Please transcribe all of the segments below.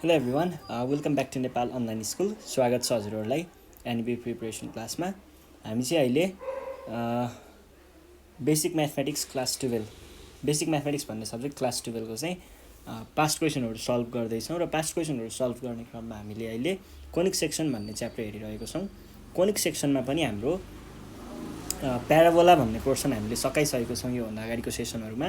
Hello everyone, welcome back to Nepal online school. स्वागत छ हजुरहरूलाई एनबी प्रिपरेसन क्लासमा। हामी चाहिँ अहिले basic mathematics class 12 basic mathematics भन्ने सब्जेक्ट क्लास 12 को चाहिँ पास्ट क्वेसनहरू सल्भ गर्दैछौँ र पास्ट क्वेसनहरू सल्भ गर्ने क्रममा हामीले अहिले कोनिक सेक्सन भन्ने च्याप्टर हेरिरहेको छौँ। कोनिक सेक्सनमा पनि हाम्रो प्याराबोला भन्ने पोर्सन हामीले सकाइसकेको छौँ योभन्दा अगाडिको सेसनहरूमा,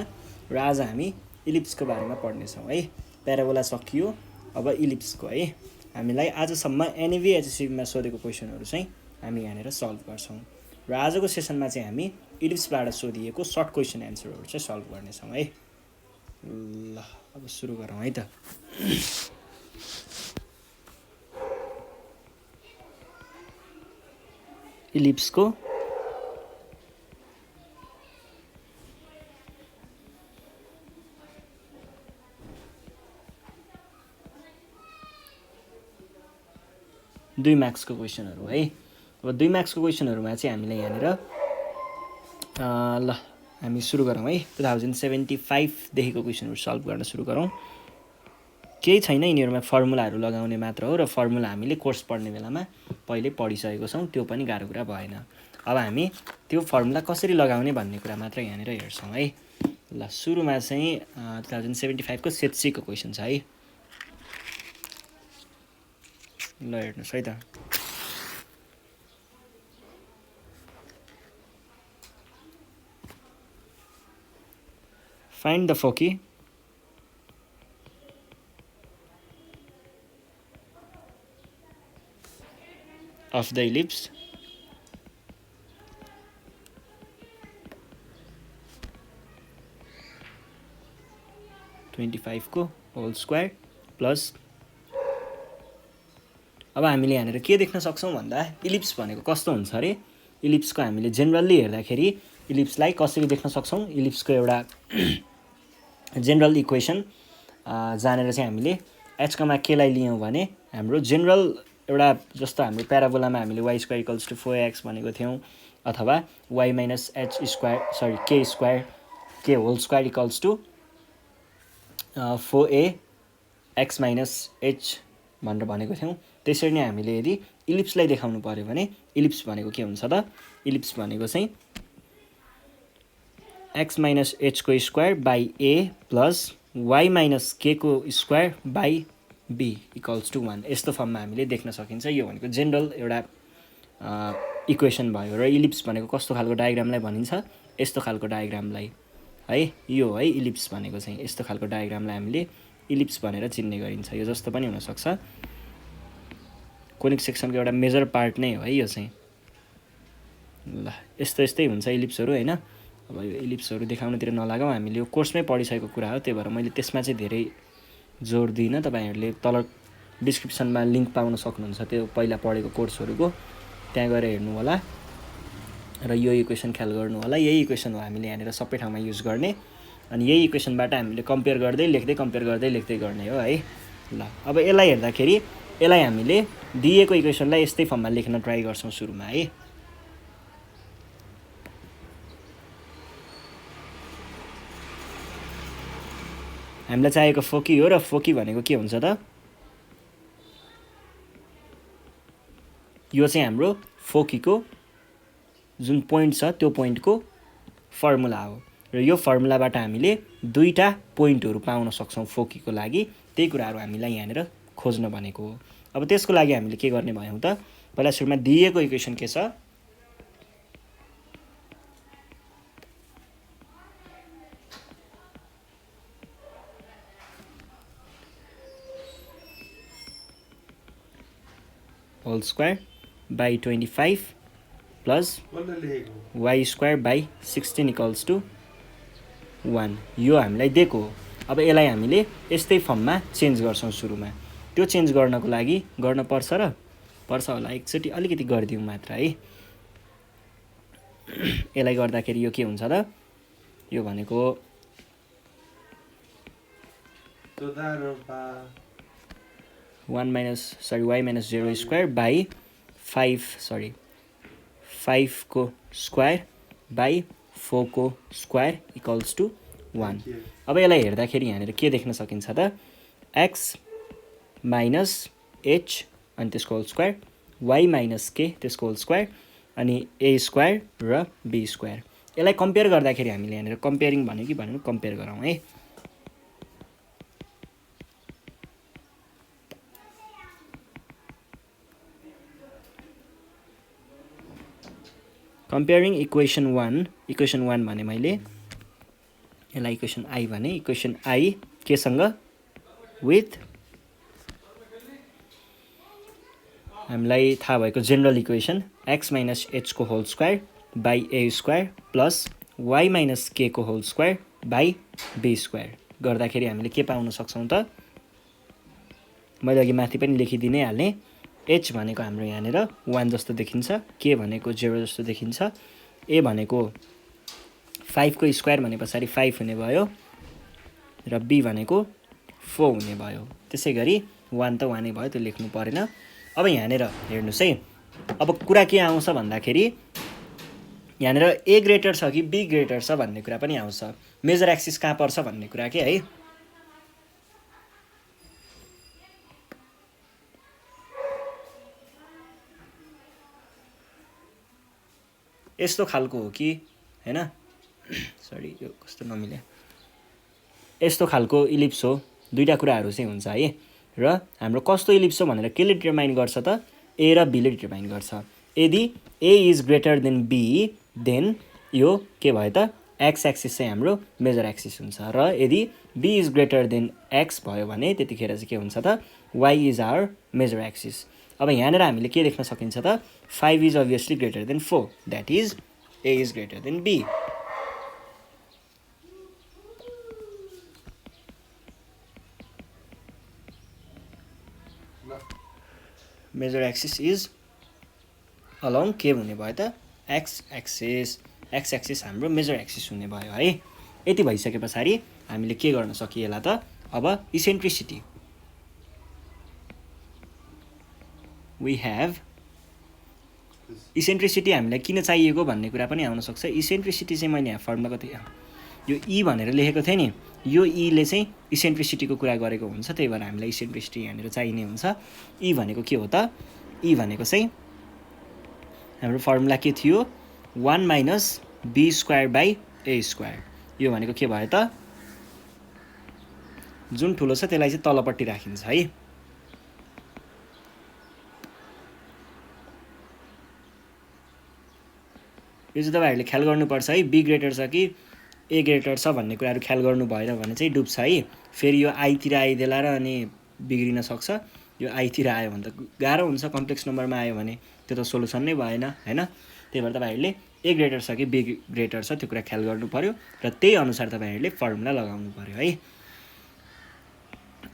र आज हामी इलिप्सको बारेमा पढ्नेछौँ है। प्याराबोला सकियो, अब इलिप्सको है। हामीलाई आजसम्म एनइभी एचएससीमा सोधेको क्वेसनहरू चाहिँ हामी यहाँनिर सल्भ गर्छौँ, र आजको सेसनमा चाहिँ हामी इलिप्सबाट सोधिएको सर्ट क्वेसन एन्सरहरू चाहिँ सल्भ गर्नेछौँ है। ल अब सुरु गरौँ है त। इलिप्सको दुई मार्क्सको क्वेसनहरू है। अब दुई मार्क्सको क्वेसनहरूमा चाहिँ हामीले यहाँनिर ल हामी सुरु गरौँ है। 2075देखिको क्वेसनहरू सल्भ गर्न सुरु गरौँ। केही छैन, यिनीहरूमा फर्मुलाहरू लगाउने मात्र हो, र फर्मुला हामीले कोर्स पढ्ने बेलामा पहिले पढिसकेको छौँ, त्यो पनि गाह्रो कुरा भएन। अब हामी त्यो फर्मुला कसरी लगाउने भन्ने कुरा मात्र यहाँनिर हेर्छौँ है। ल सुरुमा चाहिँ 2075को सेट सीको क्वेसन छ है। ल हेर्नुहोस् है त। Find the foci of the ellipse को होल स्क्वायर प्लस। अब हामीले यहाँनिर के देख्न सक्छौँ भन्दा इलिप्स भनेको कस्तो हुन्छ अरे। इलिप्सको हामीले जेनरली हेर्दाखेरि इलिप्सलाई कसरी देख्न सक्छौँ, इलिप्सको एउटा जेनरल इक्वेसन जानेर चाहिँ हामीले एचकमा केलाई लियौँ भने हाम्रो जेनरल एउटा जस्तो हाम्रो प्याराबोलामा हामीले y square equals to 4x भनेको थियौँ, अथवा y minus h square k square k whole square equals to 4ax minus h भनेर भनेको थियौँ। त्यसरी नै हामीले यदि इलिप्सलाई देखाउनु पर्यो भने इलिप्स भनेको के हुन्छ त, इलिप्स भनेको चाहिँ x माइनस एचको square by A plus Y minus K को square by B equals to 1, यस्तो फर्ममा हामीले देख्न सकिन्छ। यो भनेको जेनरल एउटा इक्वेसन भयो, र इलिप्स भनेको कस्तो खालको डायग्रामलाई भनिन्छ, यस्तो खालको डायग्रामलाई है। यो है इलिप्स भनेको चाहिँ यस्तो खालको डायग्रामलाई हामीले इलिप्स भनेर चिन्ने गरिन्छ। यो जस्तो पनि हुनसक्छ, कोनिक सेक्सनको एउटा मेजर पार्ट नै हो है यो चाहिँ। ल यस्तो यस्तै हुन्छ इलिप्सहरू होइन। अब यो इलिप्सहरू देखाउनतिर नलागौँ, हामीले यो कोर्समै पढिसकेको कुरा हो, त्यही भएर मैले त्यसमा चाहिँ धेरै जोड दिइनँ। तपाईँहरूले तल डिस्क्रिप्सनमा लिङ्क पाउन सक्नुहुन्छ त्यो पहिला पढेको कोर्सहरूको, त्यहाँ गएर हेर्नु होला र यो इक्वेसन ख्याल गर्नु होला। यही इक्वेसन हो हामीले यहाँनिर सबै ठाउँमा युज गर्ने, अनि यही इक्वेसनबाट हामीले कम्पेयर गर्दै लेख्दै गर्ने हो है। ल अब यसलाई हेर्दाखेरि यसलाई हामीले दिएको इक्वेसनलाई यस्तै फर्ममा लेख्न ट्राई गर्छौँ सुरुमा है। हामीलाई चाहिएको फोकी हो, र फोकी भनेको के हुन्छ त, यो चाहिँ हाम्रो फोकीको जुन पोइन्ट छ त्यो पोइन्टको फर्मुला हो, र यो फर्मुलाबाट हामीले दुईवटा पोइन्टहरू पाउन सक्छौँ फोकीको लागि। त्यही कुराहरू हामीलाई यहाँनिर खोज्न भनेको हो। अब त्यसको लागि हामीले के गर्ने भयौँ त, पहिला सुरुमा दिएको इक्वेसन के छ, whole square by 25 plus y square by 16 equals to 1, यो हामीलाई दिएको हो। अब यसलाई हामीले यस्तै फर्ममा चेन्ज गर्छौँ सुरुमा। त्यो चेन्ज गर्नको लागि गर्न पर्छ होला, एकचोटि अलिकति गरिदिउँ मात्र है। यसलाई गर्दाखेरि यो के हुन्छ त, यो भनेको वाइ माइनस 0 स्क्वायर बाई 5 को स्क्वायर बाई 4 को स्क्वायर इक्वल्स टु 1। अब यसलाई हेर्दाखेरि यहाँनिर के देख्न सकिन्छ त, x माइनस h अनि त्यसको whole square, y minus k त्यसको होल स्क्वायर, अनि a स्क्वायर र b स्क्वायर। यसलाई कम्पेयर गर्दाखेरि हामीले यहाँनिर कम्पेयरिङ भन्यो कि भनेर कम्पेयर गरौँ है। कम्पेयरिङ इक्वेसन 1 भने मैले यसलाई इक्वेसन आई भने, इक्वेसन आई केसँग विथ हामीलाई थाहा भएको general equation x minus h को whole square by a square plus y minus k को whole square by b square गर्दाखेरि हामीले के पाउन सक्छौँ त, मैले अघि माथि पनि लेखिदिनै हालेँ। h भनेको हाम्रो यहाँनिर 1 जस्तो देखिन्छ, k भनेको 0 जस्तो देखिन्छ, a भनेको 5 को स्क्वायर भने पछाडि 5 हुने भयो र b भनेको 4 हुने भयो। त्यसै गरी 1 त 1 नै भयो, त्यो लेख्नु परेन। अब यहाँनिर हेर्नुहोस् है, अब कुरा के आउँछ भन्दाखेरि यहाँनिर a ग्रेटर छ कि b ग्रेटर छ भन्ने कुरा पनि आउँछ। मेजर एक्सिस कहाँ पर्छ भन्ने कुरा के है। यस्तो खालको हो कि हैन, सरी यो कस्तो नमिले, यस्तो खालको इलिप्स हो, दुईटा कुराहरू चाहिँ हुन्छ है। र हाम्रो कस्तो इलिप्स हो भनेर केले डिटरमाइन गर्छ त, a र b ले डिटरमाइन गर्छ। यदि a is greater than b then यो के भयो त, x एक्सिस चाहिँ हाम्रो मेजर एक्सिस हुन्छ, र यदि b is greater than x भयो भने त्यतिखेर चाहिँ के हुन्छ त, y is our major axis. अब यहाँनिर हामीले के देख्न सकिन्छ त, 5 is obviously greater than 4, that is a is greater than b। Major axis is along के हुने भयो त, x एक्सिस हाम्रो मेजर एक्सिस हुने भयो है। यति भइसके पछाडि हामीले के गर्न सकिएला त, अब इसेन्ट्रिसिटी वी हेभ, इसेन्ट्रिसिटी हामीलाई किन चाहिएको भन्ने कुरा पनि आउन सक्छ। इसेन्ट्रिसिटी चाहिँ मैले यहाँ फर्मुला कति यो e भनेर लेखेको थिएँ नि, यो e ले चाहिँ इसेन्ट्रिसिटीको कुरा गरेको हुन्छ, त्यही भएर हामीलाई इसेन्ट्रिसिटी यहाँनिर चाहिने हुन्छ। e भनेको के हो त, e भनेको चाहिँ हाम्रो फर्मुला के थियो, 1 minus b square by a square. यो भनेको के भयो त, जुन ठुलो छ त्यसलाई चाहिँ तलपट्टि राखिन्छ है। यो चाहिँ तपाईहरुले ख्याल गर्नुपर्छ है, b ग्रेटर छ कि a ग्रेटर छ भन्ने कुराहरु ख्याल गर्नु भएन भने चाहिँ डुब्छ है। फेरि यो i तिर आइदेला र अनि बिग्रिन सक्छ। यो i तिर आयो भने त गाह्रो हुन्छ, कम्प्लेक्स नम्बरमा आयो भने त्यो त सोलुसन नै भएन हैन। त्यही भएर तपाईहरुले a ग्रेटर छ कि b ग्रेटर छ त्यो कुरा ख्याल गर्नु पर्यो र त्यही अनुसार तपाईहरुले फर्मुला लगाउनु पर्यो है।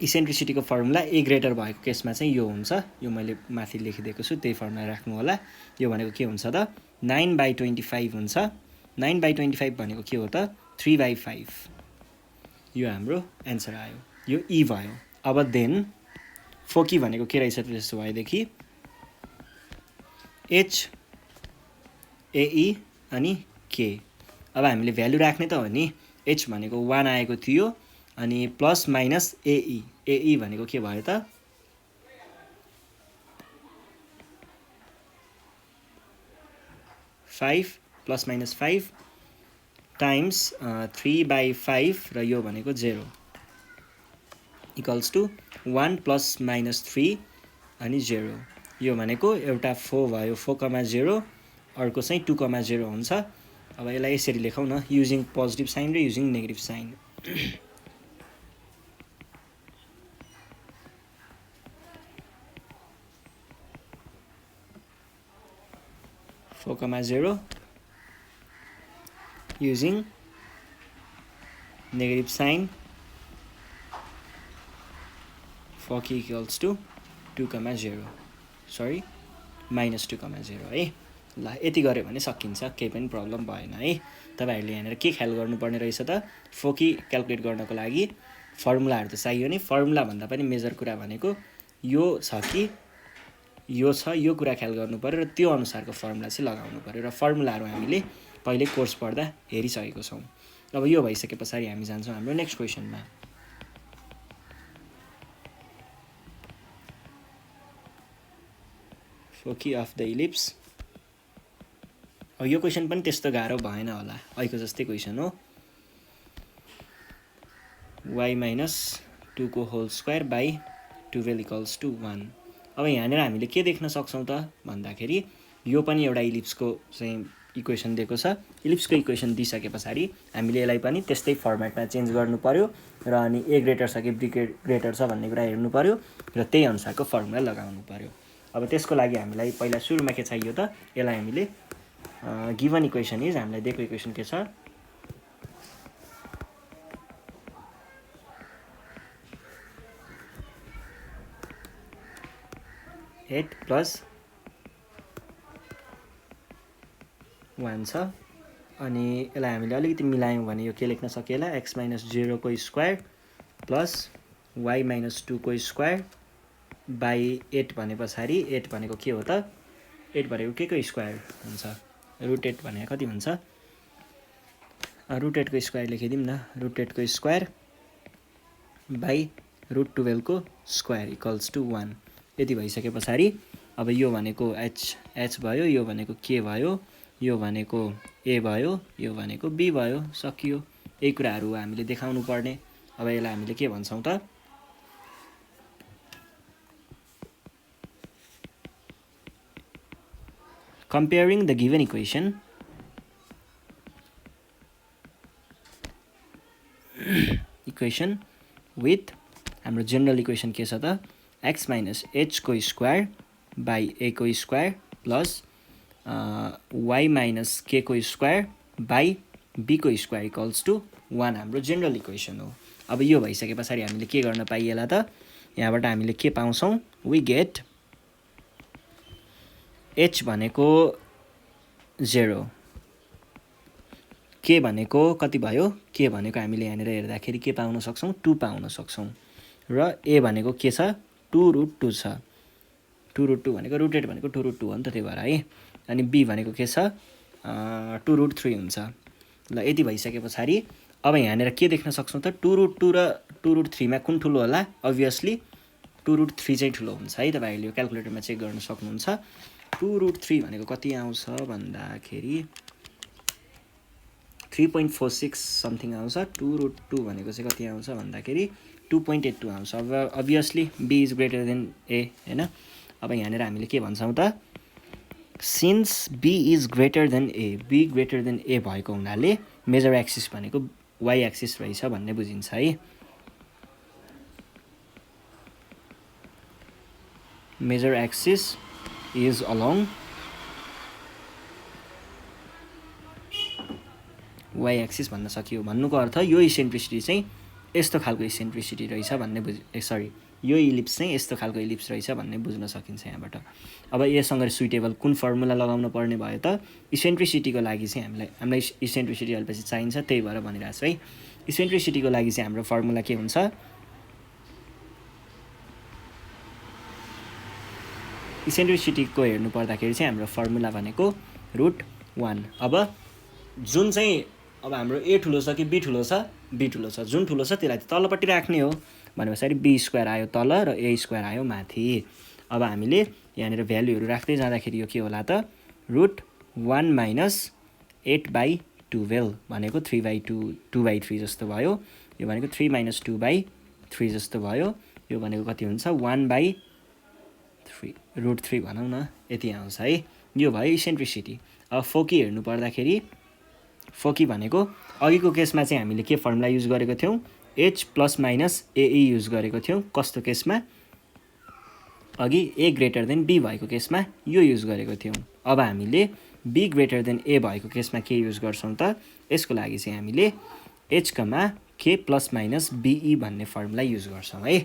इसेन्ट्रिसिटीको फर्मुला a ग्रेटर भएको केसमा चाहिँ यो हुन्छ, यो मैले माथि लेखिदिएको छु, त्यही फर्मुला राख्नु होला। यो भनेको के हुन्छ त, 9/25 हुन्छ। 9/25 भनेको के हो त, 3/5। यो हाम्रो एन्सर आयो, यो e भयो। अब देन फोकी भनेको के रहेछ त्यसो भएदेखि h ae अनि k। अब हामीले भ्यालु राख्ने त हो नि, h भनेको 1 आएको थियो अनि प्लस माइनस ae भनेको के भयो त, 5 प्लस माइनस 5 टाइम्स 3/5 र यो भनेको 0 इक्वल्स टु 1 प्लस माइनस 3 अनि 0। यो भनेको एउटा 4 भयो, 4,0, अर्को चाहिँ 2,0 हुन्छ। अब यसलाई यसरी लेखौँ न, युजिङ पोजिटिभ साइन र using negative sign. 4,0 using negative sign, 4k equals to 2,0, sorry minus 2,0 है। ल यति गरे भने सकिन्छ, केही पनि प्रब्लम भएन है। तपाईहरुले यहाँनिर के ख्याल गर्नुपर्ने रहेछ त, 4k क्याल्कुलेट गर्नको लागि फर्मुलाहरु त चाहियो नि। फर्मुला भन्दा पनि मेजर कुरा भनेको यो छ कि यो छ, यो कुरा ख्याल गर्नु पर्यो र त्यो अनुसारको फर्मुला चाहिँ लगाउनु पर्यो र फर्मुलाहरु हामीले पहिले कोर्स पढ्दा हेरिसकेको छौं। अब यो भइसके पछाडि हामी जान्छौं हाम्रो नेक्स्ट क्वेशनमा। Foci of the ellipse. यो क्वेसन पनि त्यस्तो गाह्रो भएन होला, अहिलेको जस्तै क्वेसन हो। y माइनस 2 को whole square by 12 equals to 1। अब यहाँनिर हामीले के देख्न सक्छौँ त भन्दाखेरि यो पनि एउटा इलिप्सको चाहिँ इक्वेसन दिएको छ। इलिप्सको इक्वेसन दिइसके पछाडि हामीले यसलाई पनि त्यस्तै फर्मेटमा चेन्ज गर्नु पर्यो र अनि ए ग्रेटर छ कि बी ग्रेटर छ भन्ने कुरा हेर्नु पर्यो र त्यही अनुसारको फर्मुला लगाउनु पर्यो। अब त्यसको लागि हामीलाई पहिला सुरुमा के चाहियो त, यसलाई हामीले गिभन इक्वेसन इज, हामीलाई दिएको इक्वेसन के छ, एट प्लस 1 छ। अनि यसलाई हामीले अलिकति मिलायौँ भने यो के लेख्न सकिएला, एक्स माइनस 0 को स्क्वायर प्लस वाई माइनस 2 को स्क्वायर बाई 8 भने पछाडि 8 भनेको के हो त, 8 भनेको के को स्क्वायर हुन्छ, रुट 8 भनेको कति हुन्छ, रुट 8 को स्क्वायर लेखिदिउँ न, रुट 8 को स्क्वायर बाई रुट 12 को स्क्वायर इक्वल्स टु 1। यति भइसके पछाडि अब यो भनेको एच भयो, यो भनेको के भयो, यो भनेको ए भयो, यो भनेको बी भयो, सकियो। यही कुराहरू हामीले देखाउनु पर्ने। अब यसलाई हामीले के भन्छौँ त, comparing the given equation with हाम्रो जनरल इक्वेसन के छ त, एक्स माइनस एच को स्क्वायर बाई ए को square plus Y minus K को स्क्वायर बाई बी को स्क्वायर इक्वल्स टु 1 हाम्रो जनरल इक्वेसन हो। अब यो भइसके पछाडि हामीले के गर्न पाइएला त, यहाँबाट हामीले के पाउँछौँ, वी गेट एच भनेको 0, के भनेको कति भयो, के भनेको हामीले यहाँनिर हेर्दाखेरि के पाउन सक्छौँ, 2 पाउन सक्छौँ र ए भनेको के छ, 2 रुट 2 छ। 2 रुट 2 भनेको रुट 8 भनेको 2 रुट 2 हो नि त, त्यही भएर है। अनि बी भनेको के छ, 2 रुट 3 हुन्छ। ल यति भइसके पछाडि अब यहाँनिर के देख्न सक्छौँ त, 2 रुट 2 र 2 रुट 3 मा कुन ठुलो होला, अभियसली 2 रुट 3 चाहिँ ठुलो हुन्छ है। तपाईँहरूले यो क्यालकुलेटरमा चेक गर्न सक्नुहुन्छ। 2 रुट 3 भनेको कति आउँछ भन्दाखेरि 3.46 समथिङ आउँछ। 2 रुट 2 भनेको चाहिँ कति आउँछ भन्दाखेरि 2.82 आउँछ। अब obviously B is greater than A हैन। अब यहाँनिर हामीले के भन्छौँ त, since B is greater than A, B greater than A भएको हुनाले मेजर एक्सिस भनेको वाई एक्सिस रहेछ भन्ने बुझिन्छ है। Major axis is along Y axis भन्न सकियो। भन्नुको अर्थ यो इसेन्ट्रिसिटी चाहिँ यस्तो खालको इसेन्ट्रिसिटी रहेछ भन्ने सरी यो इलिप्स चाहिँ यस्तो खालको इलिप्स रहेछ भन्ने बुझ्न सकिन्छ यहाँबाट। अब यससँग सुइटेबल कुन फर्मुला लगाउन पर्ने भयो त, इसेन्ट्रिसिटीको लागि चाहिँ हामीलाई इसेन्ट्रिसिटी अलिपछि चाहिन्छ, त्यही भएर भनिरहेको छु है। इसेन्ट्रिसिटीको लागि चाहिँ हाम्रो फर्मुला के हुन्छ, इसेन्ट्रिसिटीको हेर्नु पर्दाखेरि चाहिँ हाम्रो फर्मुला भनेको रुट 1। अब जुन चाहिँ अब हाम्रो ए ठुलो छ कि बी ठुलो छ, बी ठुलो छ, जुन ठुलो छ त्यसलाई तल्लोपट्टि राख्ने हो भनेपछि बी स्क्वायर आयो तल र ए स्क्वायर आयो माथि। अब हामीले यहाँनिर भ्यालुहरू राख्दै जाँदाखेरि यो के होला त, रुट 1 माइनस 8/12 भनेको 2/3 जस्तो भयो। यो भनेको 3 माइनस 2/3 जस्तो भयो। यो भनेको कति हुन्छ, 1/3 रुट 3 भनौँ न, यति आउँछ है। यो भयो इसेन्ट्रिसिटी। अब फोकी हेर्नु पर्दाखेरि फोकी भनेको अघिको केसमा चाहिँ हामीले के फर्मुला युज गरेको थियौँ, एच प्लस माइनस एई युज गरेको थियौँ। कस्तो केसमा, अघि ए ग्रेटर देन बी भएको केसमा यो युज गरेको थियौँ। अब हामीले बी ग्रेटर देन ए भएको केसमा के युज गर्छौँ त, यसको लागि चाहिँ हामीले एच कमा के प्लस माइनस बिई भन्ने फर्मुला युज गर्छौँ है।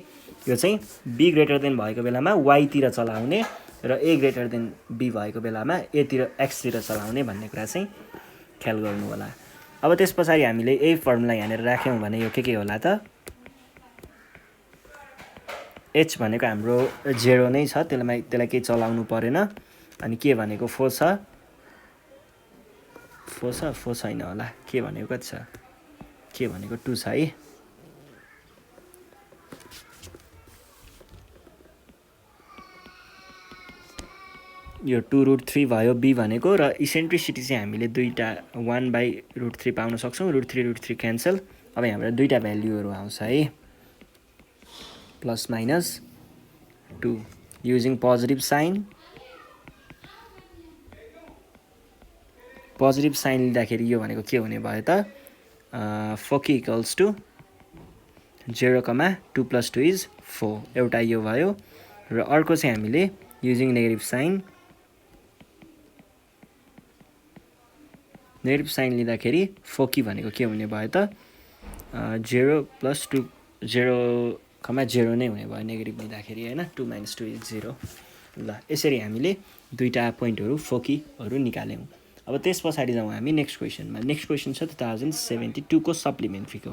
यो चाहिँ बी ग्रेटर देन भएको बेलामा वाईतिर चलाउने र ए ग्रेटर देन बी भएको बेलामा एतिर एक्सतिर चलाउने भन्ने कुरा चाहिँ ख्याल गर्नु होला। अब त्यस पछाडि हामीले यही फर्मुला यहाँनिर राख्यौँ भने यो के होला त, एच भनेको हाम्रो 0 नै छ, त्यसलाई केही चलाउनु परेन। अनि के भनेको 4 छ, 4 छैन होला, के भनेको कति छ, के भनेको 2 छ है। यो 2√3 भयो बी भनेको, र इसेन्ट्रिसिटी चाहिँ हामीले दुईवटा 1/√3 पाउन सक्छौँ। √3 क्यान्सल। अब यहाँबाट दुईवटा भ्याल्युहरू आउँछ है, plus minus 2 using positive sign. Positive sign लिँदाखेरि यो भनेको के हुने भयो त, फोकी इक्वल्स टु 0,2 + 2 = 4, एउटा यो भयो। र अर्को चाहिँ हामीले युजिङ नेगेटिभ साइन लिँदाखेरि फोकी भनेको के हुने भयो त, 0 + 2 0,0 नै हुने भयो नेगेटिभ लिँदाखेरि होइन, 2 - 2 = 0। ल यसरी हामीले दुईवटा पोइन्टहरू फोकीहरू निकाल्यौँ। अब त्यस पछाडि जाउँ हामी नेक्स्ट क्वेसनमा। नेक्स्ट क्वेसन छ 2072 को सप्लिमेन्ट्रीको।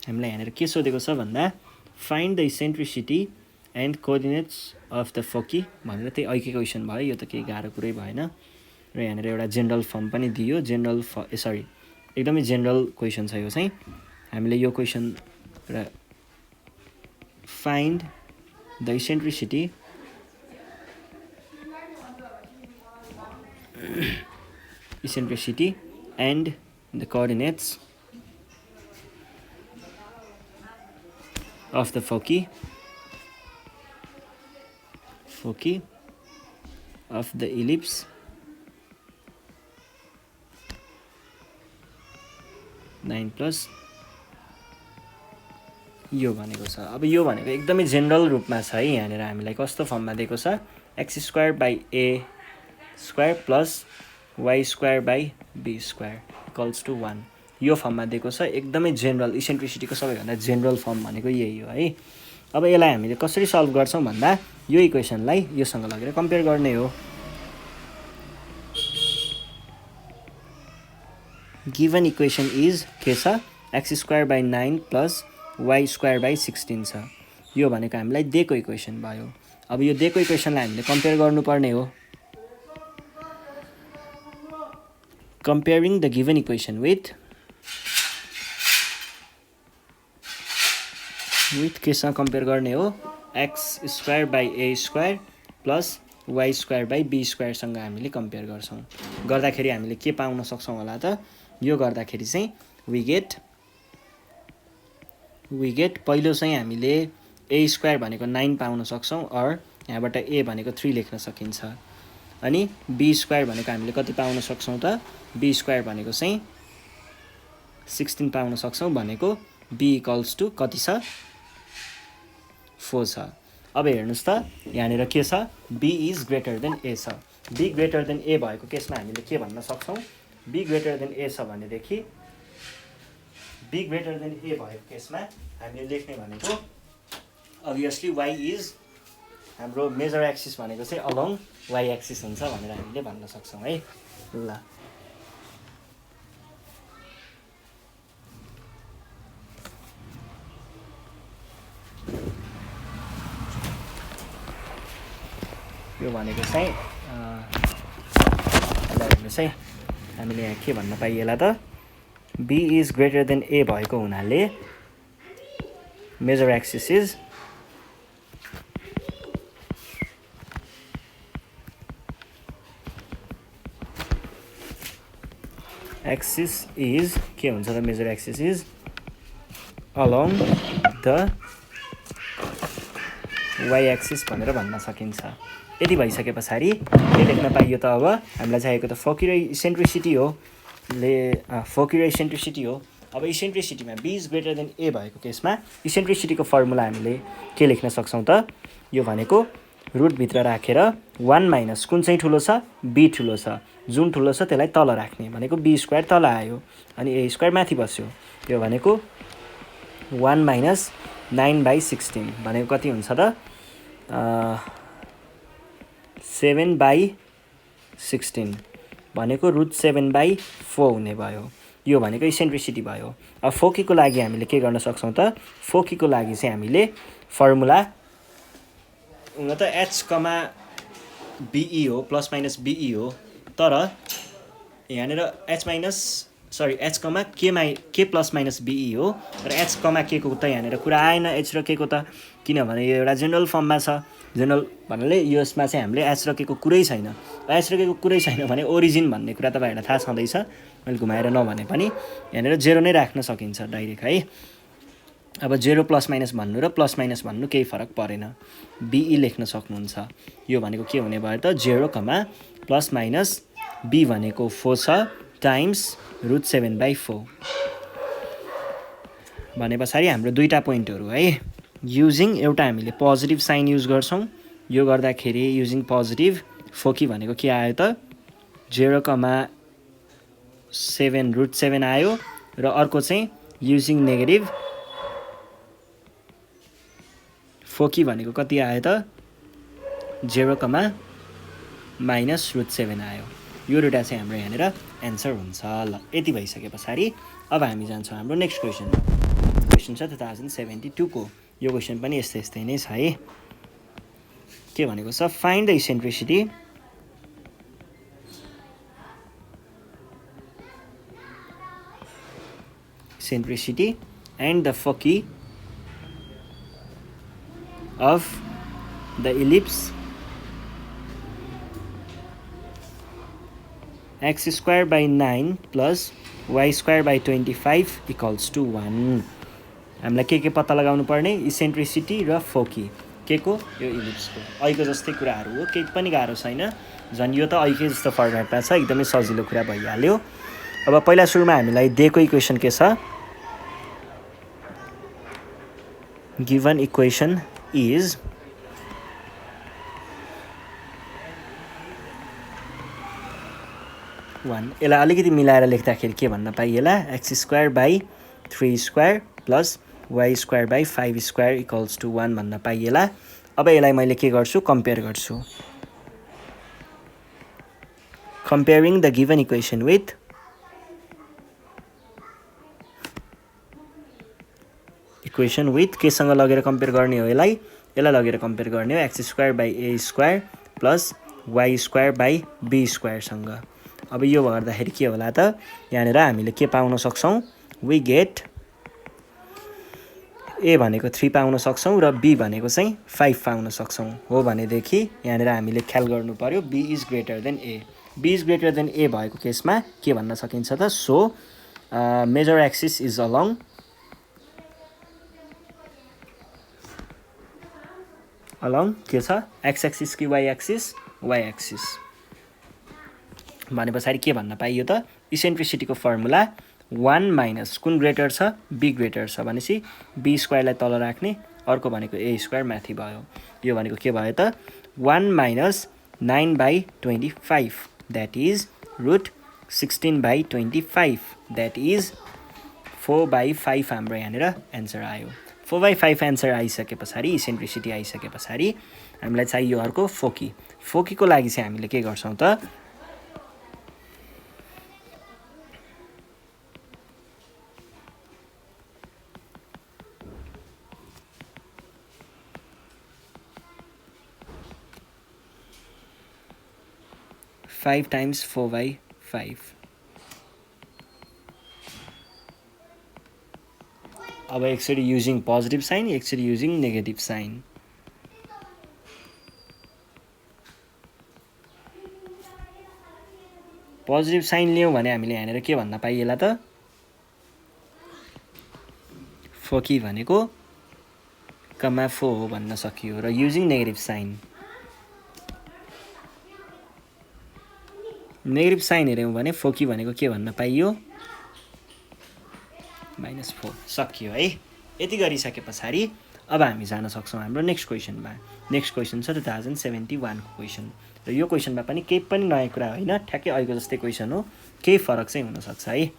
हामीलाई यहाँनिर के सोधेको छ भन्दा, find the eccentricity and coordinates of the foci भनेर त्यही ऐकै क्वेसन भयो। यो त केही गाह्रो कुरै भएन। र यहाँनिर एउटा जेनरल फर्म पनि दियो। एकदमै जेनरल क्वेसन छ यो चाहिँ। हामीले यो क्वेसन र find the eccentricity and the coordinates of the foci of the ellipse (9+) यो भनेको छ। अब यो भनेको एकदमै जेनरल रूपमा छ है। यहाँनिर हामीलाई कस्तो फर्ममा दिएको छ, x²/a² + y²/b² = 1, यो फर्ममा दिएको छ। एकदमै जेनरल, इसेन्ट्रिसिटीको सबैभन्दा जेनरल फर्म भनेको यही हो है। अब यसलाई हामीले कसरी सल्भ गर्छौँ भन्दा, यो इक्वेसनलाई योसँग लगेर कम्पेयर गर्ने हो। गिभन इक्वेसन इज के छ, x²/9 + y²/16 छ। यो भनेको हामीलाई दिएको इक्वेसन भयो। अब यो दिएको इक्वेसनलाई हामीले कम्पेयर गर्नुपर्ने हो। Comparing the given equation with केसँग कम्पेयर गर्ने हो, x²/a² + y²/b² सँग हामीले कम्पेयर गर्छौँ। गर्दाखेरि हामीले के पाउन सक्छौँ होला त, यो गर्दाखेरि चाहिँ वी गेट पहिलो चाहिँ हामीले a² भनेको 9 पाउन सक्छौँ, और यहाँबाट a भनेको 3 लेख्न सकिन्छ। अनि b² भनेको हामीले कति पाउन सक्छौँ त, b² भनेको चाहिँ 16 पाउन सक्छौँ, भनेको b = कति छ, 4 छ। अब हेर्नुहोस् त, यहाँनिर के छ, b is greater than a छ। b ग्रेटर देन a भएको केसमा हामीले के भन्न सक्छौँ, b ग्रेटर देन a छ भनेदेखि b ग्रेटर देन a भएको केसमा हामीले लेख्ने भनेको अभियसली y इज, हाम्रो मेजर एक्सिस भनेको चाहिँ अलोङ y एक्सिस हुन्छ भनेर हामीले भन्न सक्छौँ है। ल यो भनेको चाहिँ हामीले यहाँ के भन्न पाइएला त, b is greater than a भएको हुनाले मेजर एक्सिस इज के हुन्छ त, major axis is along the y axis भनेर भन्न सकिन्छ। यति भइसके पछाडि के लेख्न पाइयो त, अब हामीलाई चाहिएको त फोकी र इसेन्ट्रिसिटी हो। अब इसेन्ट्रिसिटीमा b is greater than a भएको केसमा इसेन्ट्रिसिटीको फर्मुला हामीले के लेख्न सक्छौँ त, यो भनेको रुटभित्र राखेर 1 - कुन चाहिँ ठुलो छ, b ठुलो छ, जुन ठुलो छ त्यसलाई तल राख्ने भनेको b² तल आयो, अनि a² माथि बस्यो। यो भनेको 1 - 9/16 भनेको कति हुन्छ त, 7/16 भनेको √7/4 हुने भयो। यो भनेको इसेन्ट्रिसिटी भयो। अब फोकीको लागि हामीले के गर्न सक्छौँ त, फोकीको लागि चाहिँ हामीले फर्मुला हुन त h, be हो, ±be हो, तर यहाँनिर h- सरी एच कमा के प्लस माइनस बिई हो र एच कमा के को त यहाँनिर कुरा आएन एच र के को त, किनभने यो एउटा जेनरल फर्ममा छ। जेनरल भन्नाले यसमा चाहिँ हामीले एच र के को कुरै छैन। एच र के को कुरै छैन भने ओरिजिन भन्ने कुरा तपाईँहरूलाई थाहा छँदैछ, मैले घुमाएर नभने पनि यहाँनिर 0 नै राख्न सकिन्छ डाइरेक्ट है। अब 0 प्लस माइनस भन्नु र प्लस माइनस भन्नु केही फरक परेन, बिई लेख्न सक्नुहुन्छ। यो भनेको के हुने भयो त 0 कमा प्लस माइनस बी भनेको 4 छ टाइम्स √7/4 भने पछाडि हाम्रो दुईवटा पोइन्टहरू है। युजिङ एउटा हामीले पोजिटिभ साइन युज गर्छौँ, यो गर्दाखेरि युजिङ पोजिटिभ फोकी भनेको के आयो त 0 कमा 7 √7 आयो र अर्को चाहिँ युजिङ नेगेटिभ फोकी भनेको कति आयो त 0 कमा माइनस √7 आयो। यो दुईवटा चाहिँ हाम्रो यहाँनिर एन्सर हुन्छ। ल यति भइसके पछाडि अब हामी जान्छौँ हाम्रो नेक्स्ट क्वेसनमा। क्वेसन छ 2072 को। यो क्वेसन पनि यस्तै नै छ है। के भनेको छ find the eccentricity and the foci of the ellipse x square by 9 plus y square by 25 equals to 1। हामीलाई के पत्ता लगाउनु पर्ने इसेन्ट्रिसिटी र फोकी के को यो इलिप्सको। अहिलेको जस्तै कुराहरू हो, केही पनि गाह्रो छैन, झन् यो त अहिलेकै जस्तो फर्मेटमा छ, एकदमै सजिलो कुरा भइहाल्यो। अब पहिला सुरुमा हामीलाई दिएको इक्वेसन के छ, गिभन इक्वेसन is यसलाई अलिकति मिलाएर लेख्दाखेरि के भन्न पाइएला x²/3² plus y²/5² equals to 1 भन्न पाइएला। अब यसलाई मैले के गर्छु कम्पेयर गर्छु, comparing the given equation with केसँग लगेर कम्पेयर गर्ने हो, यसलाई लगेर कम्पेयर गर्ने हो x²/a² प्लस y²/b² सँग। अब यो गर्दाखेरि के होला त यहाँनिर हामीले के पाउन सक्छौँ, वी गेट ए भनेको 3 पाउन सक्छौँ र बी भनेको चाहिँ 5 पाउन सक्छौँ। हो भनेदेखि यहाँनिर हामीले ख्याल गर्नु पर्यो B is greater than A. B is greater than A भएको केसमा के भन्न सकिन्छ त, so major axis is along के छ एक्स एक्सिस कि वाइ एक्सिस, वाइ एक्सिस भने पछाडि के भन्न पाइयो त इसेन्ट्रिसिटीको फर्मुला 1 माइनस कुन ग्रेटर छ, बी ग्रेटर छ भनेपछि बी स्क्वायरलाई तल राख्ने, अर्को भनेको ए स्क्वायर माथि भयो। यो भनेको के भयो त 1 minus 9/25 that is √16/25 that is 4/5 हाम्रो यहाँनिर एन्सर आयो। 4/5 एन्सर आइसके पछाडि इसेन्ट्रिसिटी आइसके पछाडि हामीलाई चाहियो अर्को फोकीको लागि चाहिँ हामीले के गर्छौँ त फाइभ टाइम्स 4/5। अब एकचोटि युजिङ पोजिटिभ साइन, एकचोटि using negative sign. Positive sign लियौँ भने हामीले यहाँनिर के भन्न पाइएला त फोकी भनेको कमा 4 हो भन्न सकियो, र युजिङ नेगेटिभ साइन हेऱ्यौँ भने फोकी भनेको के भन्न पाइयो -4 सकियो है। यति गरिसके पछाडि अब हामी जान सक्छौँ हाम्रो नेक्स्ट क्वेसनमा। नेक्स्ट क्वेसन छ 2071 को क्वेसन, र यो क्वेसनमा पनि केही पनि नयाँ कुरा होइन, ठ्याक्कै अहिलेको जस्तै क्वेसन हो, केही फरक चाहिँ हुनसक्छ है।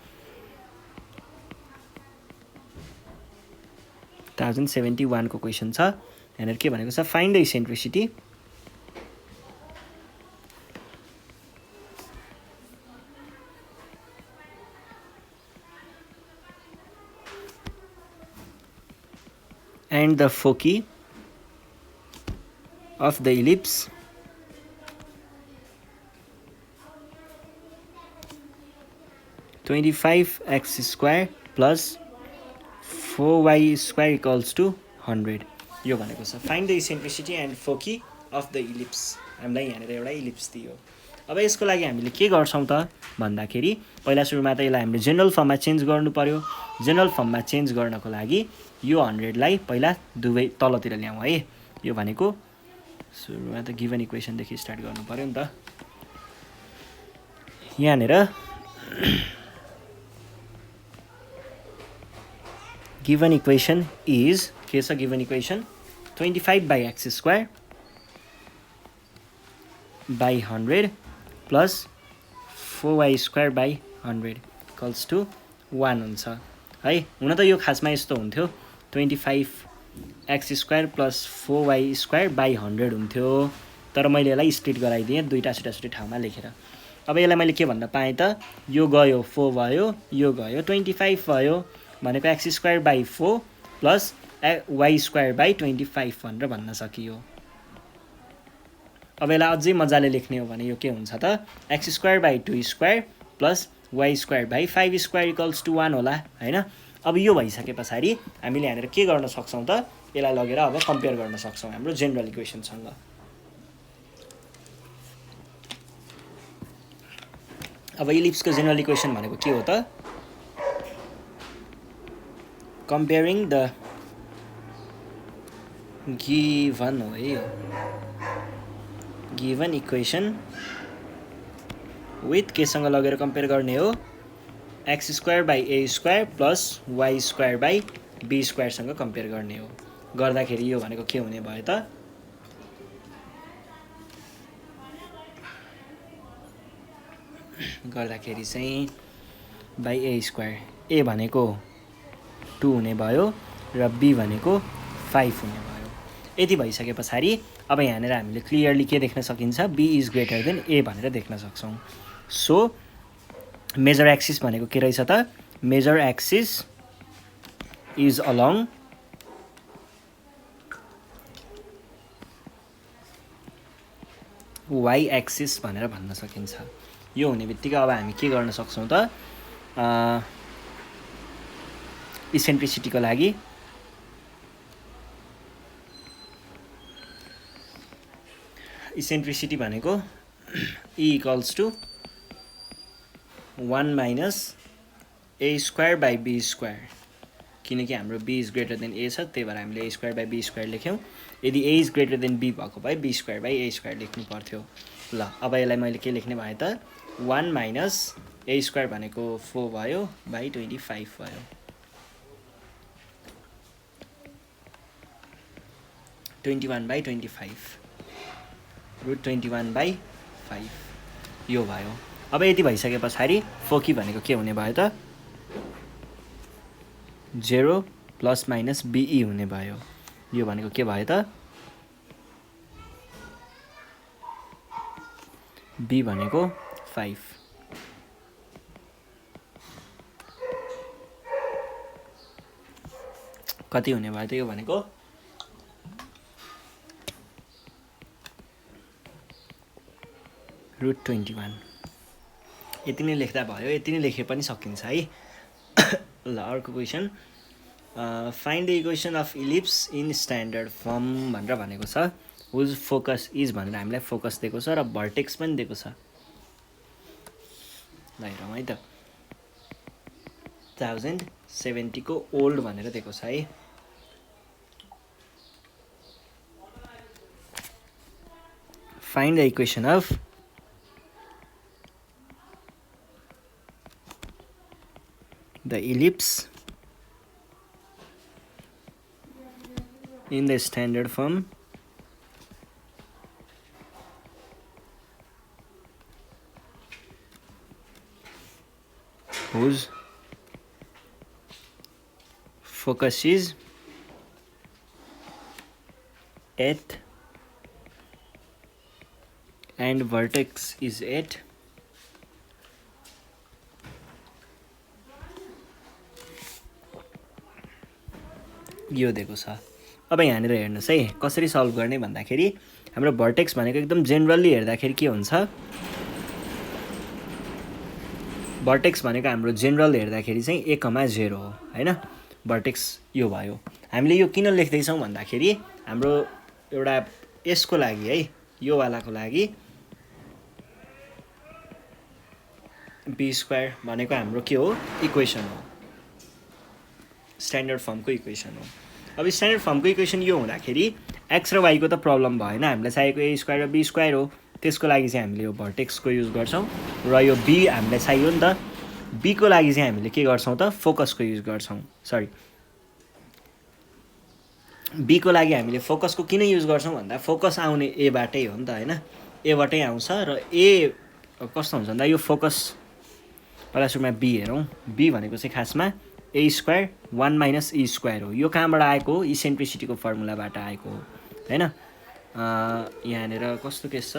2071 को क्वेसन छ, यहाँनिर के भनेको छ find the eccentricity and the foci of the ellipse to 25x² plus 4y² equals to 100 यो भनेको छ। Find the eccentricity and foci of the ellipse. हामीलाई यहाँनिर एउटा इलिप्स दियो। अब यसको लागि हामीले के गर्छौँ त भन्दाखेरि पहिला सुरुमा त यसलाई हामीले जेनरल फर्ममा चेन्ज गर्नु पर्यो। जेनरल फर्ममा चेन्ज गर्नको लागि यो 100लाई पहिला दुवै तलतिर ल्याउँ है। यो भनेको सुरुमा त गिभन इक्वेसनदेखि स्टार्ट गर्नु पर्यो नि त। यहाँनिर गिभन इक्वेसन इज के छ given equation 25/x² by 100 plus 4y²/100 equals to 1 हुन्छ है। हुन त यो खासमा यस्तो हुन्थ्यो 25x² प्लस 4y²/100 हुन्थ्यो, तर मैले यसलाई स्प्लिट गराइदिएँ दुईवटा छुट्टा ठाउँमा लेखेर। अब यसलाई मैले के भन्न पाएँ त यो गयो 4 भयो, यो गयो 25 भयो भनेको x²/4 प्लस y²/25 भनेर भन्न सकियो। अब यसलाई अझै मजाले लेख्ने हो भने यो के हुन्छ त x²/2² plus y²/5² equals to 1 होला हैन। अब यो भइसके पछाडि हामीले यहाँनिर के गर्न सक्छौँ त यसलाई लगेर अब कम्पेयर गर्न सक्छौँ हाम्रो जेनरल इक्वेसनसँग। अब इलिप्सको जेनरल इक्वेसन भनेको के हो त कम्पेयरिङ द गिभन हो है यो गिभन इक्वेसन विथ केसँग लगेर कम्पेयर गर्ने हो x²/a² प्लस y²/b² सँग कम्पेयर गर्ने हो। गर्दाखेरि यो भनेको के हुने भयो त गर्दाखेरि चाहिँ a², a भनेको 2 हुने भयो र b भनेको 5 हुने भयो। यति भइसके पछाडि अब यहाँनिर हामीले क्लियरली के देख्न सकिन्छ b is greater than a भनेर देख्न सक्छौँ। सो मेजर एक्सिस भनेको के रहेछ त major axis is along y axis भनेर भन्न सकिन्छ। यो हुने बित्तिकै अब हामी के गर्न सक्छौँ त इसेन्ट्रिसिटीको लागि इसेन्ट्रिसिटी भनेको E equals to 1 minus a²/b², किनकि हाम्रो b is greater than a छ त्यही भएर हामीले a²/b² लेख्यौँ। यदि a is greater than b भएको भए b²/a² लेख्नु पर्थ्यो। ल अब यसलाई मैले के लेख्ने भए त 1 माइनस a² भनेको 4 भयो बाई 25 भयो। √21/25 यो भयो। अब यति भइसके पछाडि फोकी भनेको के हुने भयो त 0 प्लस माइनस BE हुने भयो। यो भनेको के भयो त B भनेको 5 कति हुने भयो त यो भनेको √21। यति नै लेख्दा भयो, यति नै लेखे पनि सकिन्छ है। ल अर्को question find the equation of ellipse in standard form भनेर भनेको छ। हुज फोकस इज भनेर हामीलाई फोकस दिएको छ र भर्टेक्स पनि दिएको छ। ल हेरौँ है त 1070 को ओल्ड भनेर दिएको छ है। Find the equation of the ellipse in the standard form whose focus is at and vertex is at यो दिएको छ। अब यहाँनिर हेर्नुहोस् है कसरी सल्भ गर्ने भन्दाखेरि हाम्रो भर्टेक्स भनेको एकदम जेनरली हेर्दाखेरि के हुन्छ भर्टेक्स भनेको हाम्रो जेनरल हेर्दाखेरि चाहिँ 1,0 हो हैन। भर्टेक्स यो भयो। हामीले यो किन लेख्दैछौँ भन्दाखेरि हाम्रो एउटा यसको लागि है, यो वालाको लागि बी स्क्वायर भनेको हाम्रो के हो, इक्वेसन हो, स्ट्यान्डर्ड फर्मको इक्वेसन हो। अब स्ट्यान्डर्ड फर्मको इक्वेसन यो हुँदाखेरि एक्स र वाईको त प्रब्लम भएन, हामीलाई चाहिएको ए स्क्वायर र बी स्क्वायर हो। त्यसको लागि चाहिँ हामीले यो भर्टेक्सको युज गर्छौँ र यो बी हामीलाई चाहियो नि त। बीको लागि चाहिँ हामीले के गर्छौँ त, फोकसको युज गर्छौँ। सरी, बीको लागि हामीले फोकसको किन युज गर्छौँ भन्दा फोकस आउने एबाटै हो नि त हैन, एबाटै आउँछ। र ए कस्तो हुन्छ भन्दा यो फोकस पहिला सुरुमा बी हेरौँ। बी भनेको चाहिँ खासमा ए स्क्वायर 1 माइनस ई स्क्वायर हो। यो कहाँबाट आएको हो, इसेन्ट्रिसिटीको फर्मुलाबाट आएको हो हैन। यहाँनिर कस्तो केस छ,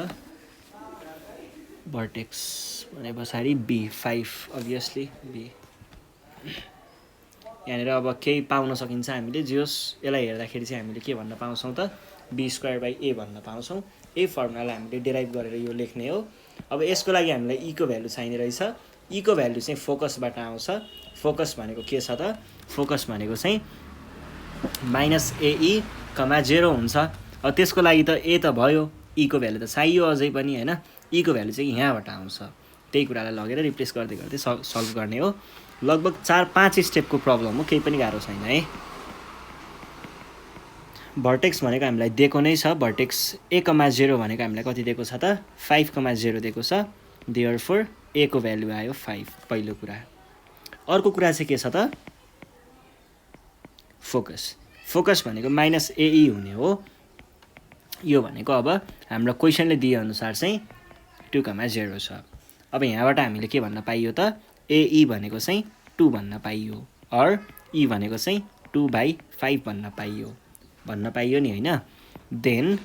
भर्टेक्स भने पछाडि बी 5 अभियसली बी। यहाँनिर अब केही पाउन सकिन्छ हामीले, जोस् यसलाई हेर्दाखेरि चाहिँ हामीले के भन्न पाउँछौँ त, बी स्क्वायर बाई ए भन्न पाउँछौँ। ए फर्मुलालाई हामीले डेराइभ गरेर यो लेख्ने हो। अब यसको लागि हामीलाई ई को भ्यालु चाहिने रहेछ। ई को भ्यालु चाहिँ फोकसबाट आउँछ। फोकस भनेको के छ त, फोकस भनेको चाहिँ माइनस एई कमा 0 हुन्छ। अब त्यसको लागि त ए त भयो, ई को भ्यालु त चाहियो अझै पनि हैन। ई को भ्यालु चाहिँ यहाँबाट आउँछ। त्यही कुरालाई लगेर रिप्लेस गर्दै गर्दै सल्भ गर्ने हो। लगभग 4-5 स्टेपको प्रब्लम हो, केही पनि गाह्रो छैन है। भर्टेक्स भनेको हामीलाई दिएको नै छ। भर्टेक्स 1,0 भनेको हामीलाई कति दिएको छ त, 5,0 दिएको छ। देयरफोर ए को भ्यालु आयो 5, पहिलो कुरा। अर्को कुरा चाहिँ के छ त, फोकस। फोकस भनेको माइनस एई हुने हो। यो भनेको अब हाम्रो क्वेसनले दिएअनुसार चाहिँ 2,0 छ। अब यहाँबाट हामीले के भन्न पाइयो त, एई भनेको चाहिँ 2 भन्न पाइयो, अर ई भनेको चाहिँ 2/5 भन्न पाइयो नि हैन। देन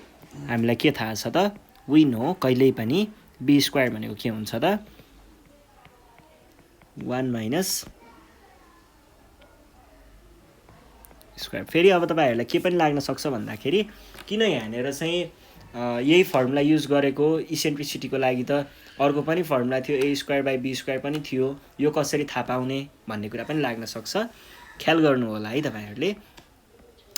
हामीलाई के थाहा छ त, वी नो कहिल्यै पनि बी स्क्वायर भनेको के हुन्छ त, 1 माइनस स्क्वायर। फेरि अब तपाईँहरूलाई के पनि लाग्न सक्छ भन्दाखेरि किन यहाँनिर चाहिँ यही फर्मुला युज गरेको, इसेन्ट्रिसिटीको लागि त अर्को पनि फर्मुला थियो, ए स्क्वायर बाई बी स्क्वायर पनि थियो, यो कसरी थाहा पाउने भन्ने कुरा पनि लाग्न सक्छ। ख्याल गर्नु होला है तपाईँहरूले।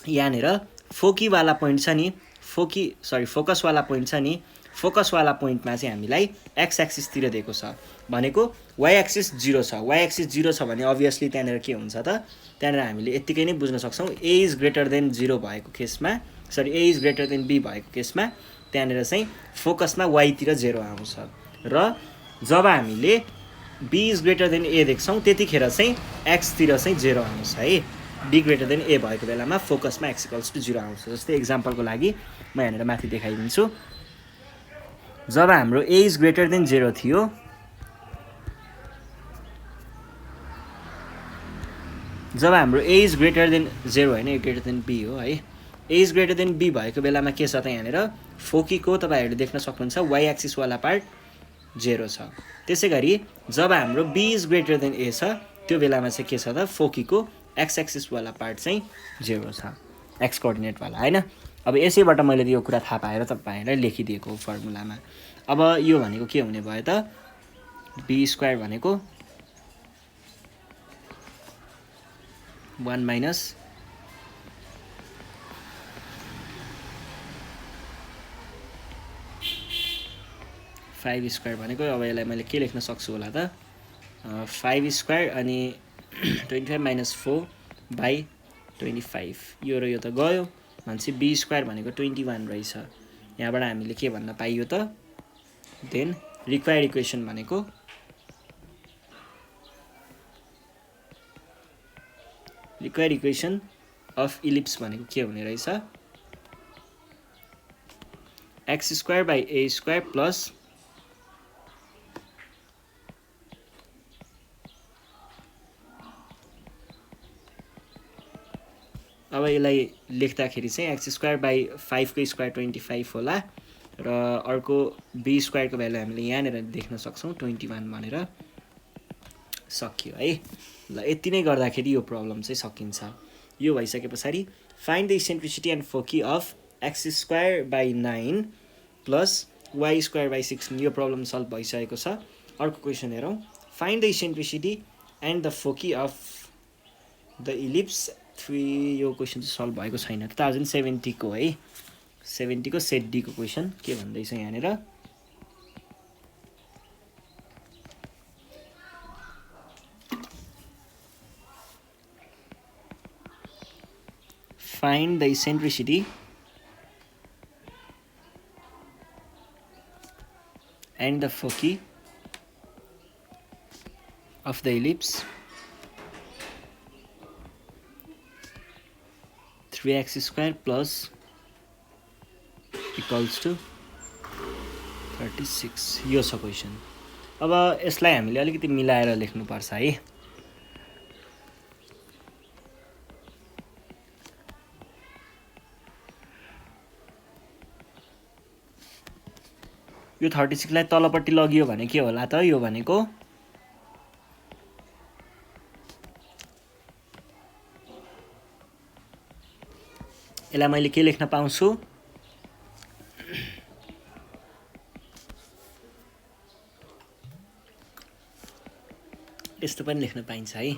यहाँनिर फोकीवाला पोइन्ट छ नि, फोकसवाला पोइन्ट छ नि, फोकसवाला पोइन्टमा चाहिँ हामीलाई एक्स एक्सिसतिर दिएको छ भनेको वाइ एक्सिस 0 छ। वाइ एक्सिस 0 छ भने अभियसली त्यहाँनिर के हुन्छ त, त्यहाँनिर हामीले यत्तिकै नै बुझ्न सक्छौँ, ए इज ग्रेटर देन 0 भएको केसमा, sorry a is greater than b भएको केसमा त्यहाँनिर चाहिँ फोकसमा वाइतिर 0 आउँछ। र जब हामीले बी इज ग्रेटर देन ए देख्छौँ त्यतिखेर चाहिँ एक्सतिर चाहिँ 0 आउँछ है। बी ग्रेटर देन ए भएको बेलामा फोकसमा एक्स इक्वल्स टु 0 आउँछ। जस्तै इक्जाम्पलको लागि म यहाँनिर माथि देखाइदिन्छु। जब हाम्रो ए इज ग्रेटर देन 0 थियो, जब हाम्रो ए इज ग्रेटर देन 0 होइन, ए ग्रेटर देन बी हो है, ए इज ग्रेटर देन बी भएको बेलामा के छ त, यहाँनिर फोकीको तपाईँहरूले देख्न सक्नुहुन्छ वाइ एक्सिसवाला पार्ट 0 छ। त्यसै गरी जब हाम्रो बी इज ग्रेटर देन ए छ त्यो बेलामा चाहिँ के छ त, फोकीको एक्स एक्सिसवाला पार्ट चाहिँ 0 छ, एक्स कोअर्डिनेटवाला हैन। अब यसैबाट मैले यो कुरा थाहा पाएर तपाईँहरूलाई लेखिदिएको फर्मुलामा। अब यो भनेको के हुने भयो त, बी स्क्वायर भनेको 1 माइनस फाइभ स्क्वायर भनेको, अब यसलाई मैले के लेख्न सक्छु होला त, 5 स्क्वायर अनि 25 माइनस 4/25, यो र यो त गयो भनेपछि बी स्क्वायर भनेको 21 रहेछ। यहाँबाट हामीले के भन्न पाइयो त, देन रिक्वायर्ड इक्वेसन भनेको रिक्वायर्ड इक्वेसन अफ इलिप्स भनेको के हुने रहेछ, x square by a square plus अब यसलाई लेख्दाखेरि चाहिँ एक्स स्क्वायर बाई 5 को स्क्वायर 25 होला र अर्को बी स्क्वायरको भ्यालु हामीले यहाँनिर देख्न सक्छौँ 21 भनेर सकियो है। ल यति नै गर्दाखेरि यो प्रब्लम चाहिँ सकिन्छ। यो भइसके पछाडि find the eccentricity and foci of x square by 9 plus y square by 16, यो प्रब्लम सल्भ भइसकेको छ। अर्को क्वेसन हेरौँ, find the eccentricity and the foci of the ellipse 3 यो क्वेसन चाहिँ सल्भ भएको छैन 2070 को है 70 को सेट डी को क्वेसन के भन्दैछ यहाँनिर find the eccentricity and the foci of the ellipse 3x square plus equals to 36 यो छ क्वेसन अब यसलाई हामीले अलिकति मिलाएर लेख्नुपर्छ है यो 36 लाई तलपट्टि लगियो भने के होला त यो भनेको यसलाई मैले के लेख्न पाउँछु यस्तो पनि लेख्न पाइन्छ है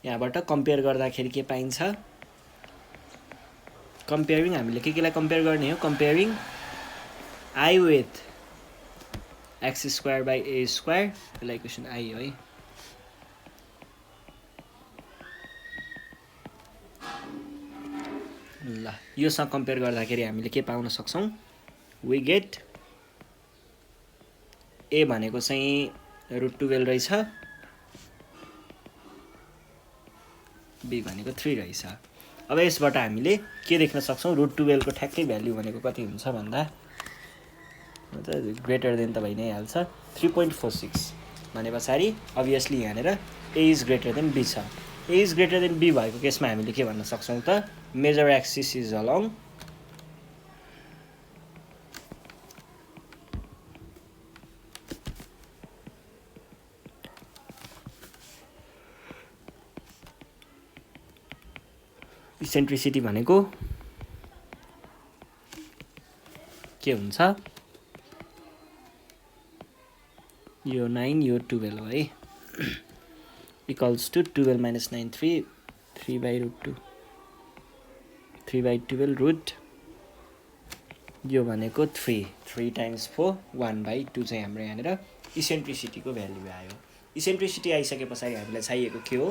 यहाँबाट कम्पेयर गर्दाखेरि के पाइन्छ कम्पेयरिङ हामीले केलाई कम्पेयर गर्ने हो comparing I with x square by a square यसलाई इक्वेसन आई हो है ल योसँग कम्पेयर गर्दाखेरि हामीले के पाउन सक्छौं वी गेट a भनेको चाहिँ √12 रहेछ b भनेको 3 रहेछ अब यसबाट हामीले के देख्न सक्छौं √12 को ठ्याक्कै भ्यालु भनेको कति हुन्छ भन्दा ग्रेटर देन त भइ नै हाल्छ 3.46 भनेपछि obviously यहाँनेर a is greater than b छ a is greater than b भएको केसमा हामीले के भन्न सक्छौं त major axis is along eccentricity भनेको के हुन्छ यो 9 यो 12 हो है equals to 12 minus 9 3 by √2 3 by 12 root यो भनेको 3 times 4 1 by 2 चाहिँ हाम्रो यहाँनिर इसेन्ट्रिसिटी को भ्यालु आयो इसेन्ट्रिसिटी आइसकेपछि हामीलाई चाहिएको के हो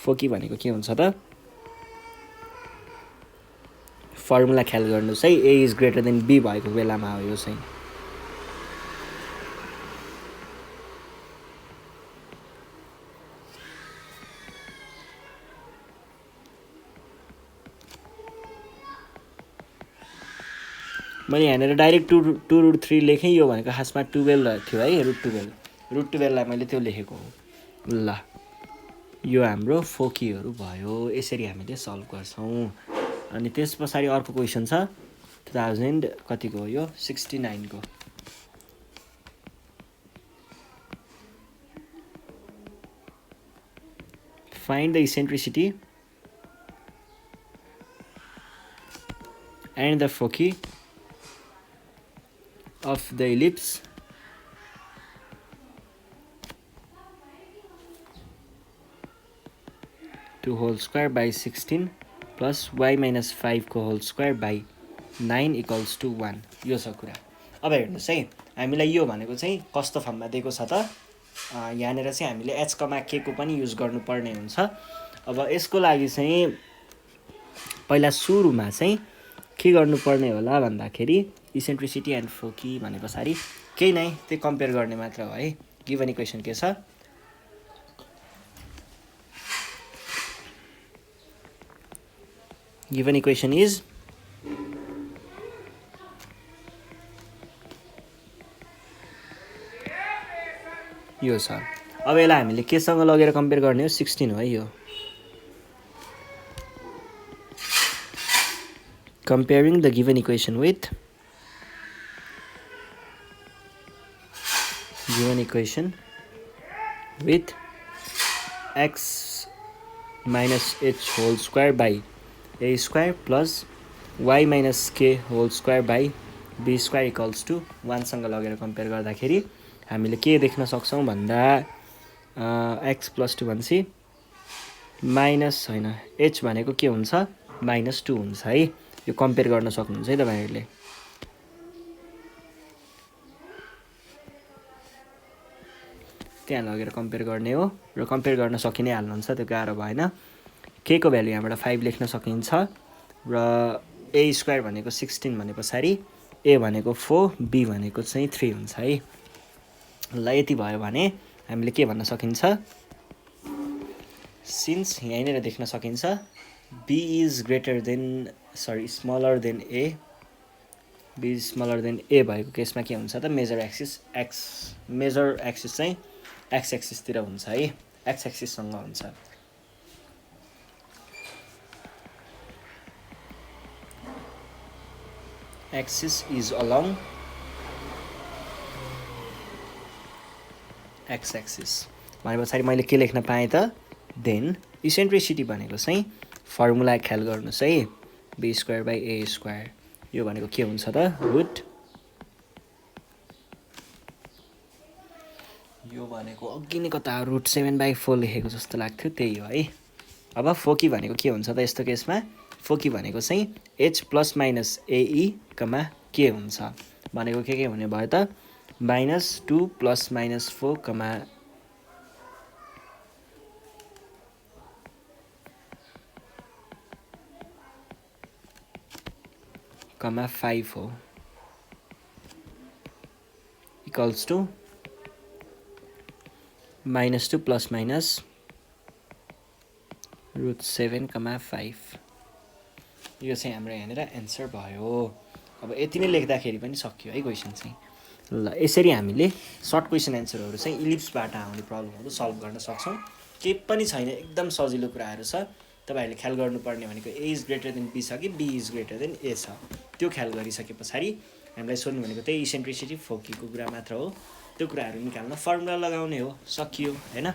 फोकी भनेको के हुन्छ त फर्मुला ख्याल गर्नुस् है a is greater than b भएको बेलामा हो यो चाहिँ मैले यहाँनिर डाइरेक्ट 2√3 लेखेँ यो भनेको खासमा 12 थियो है √12 लाई मैले त्यो लेखेको हो ल यो हाम्रो फोकीहरु भयो यसरी हामीले सल्भ गर्छौं अनि त्यसपछि अर्को क्वेशन छ 2000 कतिको हो यो 69 को find the eccentricity and the foci of the ellipse to whole square by 16 plus y minus 5 को whole square by 9 equals to 1 यो छ कुरा अब हेर्नुस् है हामीलाई यो भनेको चाहिँ कस्तो फर्ममा दिएको छ त यहाँनेर चाहिँ हामीले h, k को पनि युज गर्नुपर्ने हुन्छ अब यसको लागि चाहिँ पहिला सुरुमा चाहिँ के गर्नुपर्ने होला भन्दाखेरि इसेन्ट्रिसिटी एन्ड फोकी भनेपछि केही नै त्यो कम्पेयर गर्ने मात्र हो है गिभन इक्वेसन के छ गिभन इक्वेसन इज यो छ अब यसलाई हामीले केसँग लगेर कम्पेयर गर्ने हो 16 हो है यो comparing the given equation with x minus h whole square by a square plus y minus k whole square by B square equals to 1सँग लगेर कम्पेयर गर्दाखेरि हामीले के देख्न सक्छौँ भन्दा एक्स प्लस 2 भनेपछि माइनस होइन एच भनेको के हुन्छ -2 हुन्छ है। यो कम्पेयर गर्न सक्नुहुन्छ है तपाईँहरूले। त्यहाँ लगेर कम्पेयर गर्ने हो र कम्पेयर गर्न सकि नै हाल्नुहुन्छ, त्यो गाह्रो भएन। के को भ्यालु यहाँबाट 5 लेख्न सकिन्छ र ए स्क्वायर भनेको 16 भने पछाडि ए भनेको 4 बी भनेको चाहिँ 3 हुन्छ है। ल यति भयो भने हामीले के भन्न सकिन्छ, सिन्स यहीँनिर देख्न सकिन्छ B is greater than smaller than A, B smaller than A भएको केसमा के हुन्छ त मेजर एक्सिस चाहिँ एक्स एक्सिसतिर हुन्छ है, एक्स एक्सिससँग हुन्छ। Axis is along X axis भने पछाडि मैले के लेख्न पाएँ त, देन इसेन्ट्रिसिटी भनेको चाहिँ फर्मुला ख्याल गर्नुहोस् है, b square by a square. यो भनेको के हुन्छ त रुट, यो भनेको अघि नै कता √7/4 लेखेको जस्तो लाग्थ्यो, त्यही हो है। अब फोकी भनेको के हुन्छ त यस्तो केसमा, फोकी भनेको चाहिँ एच प्लस माइनस एई कमा के हुन्छ भनेको के हुने भयो त -2 + -4 कमा -5 हो, इक्वल्स टु -2 ± √7,5। यो चाहिँ हाम्रो यहाँनिर एन्सर भयो। अब यति नै लेख्दाखेरि पनि सकियो है क्वेसन चाहिँ। ल यसरी हामीले सर्ट क्वेसन एन्सरहरू चाहिँ इलिप्सबाट आउने प्रब्लमहरू सल्भ गर्न सक्छौँ। केही पनि छैन, एकदम सजिलो कुराहरू छ। तपाईँहरूले ख्याल गर्नुपर्ने भनेको ए इज ग्रेटर देन बी छ कि बी इज ग्रेटर देन ए छ, त्यो ख्याल गरिसके पछाडि हामीलाई सोध्नु भनेको त्यही इसेन्ट्रिसिटी फोकीको कुरा मात्र हो। त्यो कुराहरू निकाल्न फर्मुला लगाउने हो, सकियो होइन।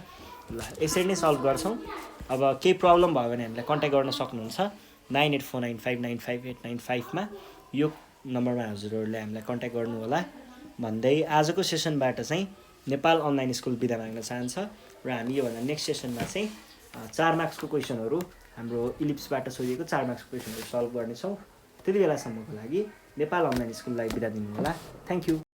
ल यसरी नै सल्भ गर्छौँ। अब केही प्रब्लम भयो भने हामीलाई कन्ट्याक्ट गर्न सक्नुहुन्छ 9849595895 मा। यो नम्बरमा हजुरहरूले हामीलाई कन्ट्याक्ट गर्नु होला भन्दै आजको सेसनबाट चाहिँ नेपाल अनलाइन स्कुल बिदा माग्न चाहन्छ र हामी योभन्दा नेक्स्ट सेसनमा चाहिँ 4 मार्क्सको क्वेसनहरू हाम्रो इलिप्सबाट सोधिएको 4 मार्क्सको क्वेसनहरू सल्भ गर्नेछौँ। त्यति बेलासम्मको लागि नेपाल अनलाइन स्कुललाई बिदा दिनु होला। Thank you.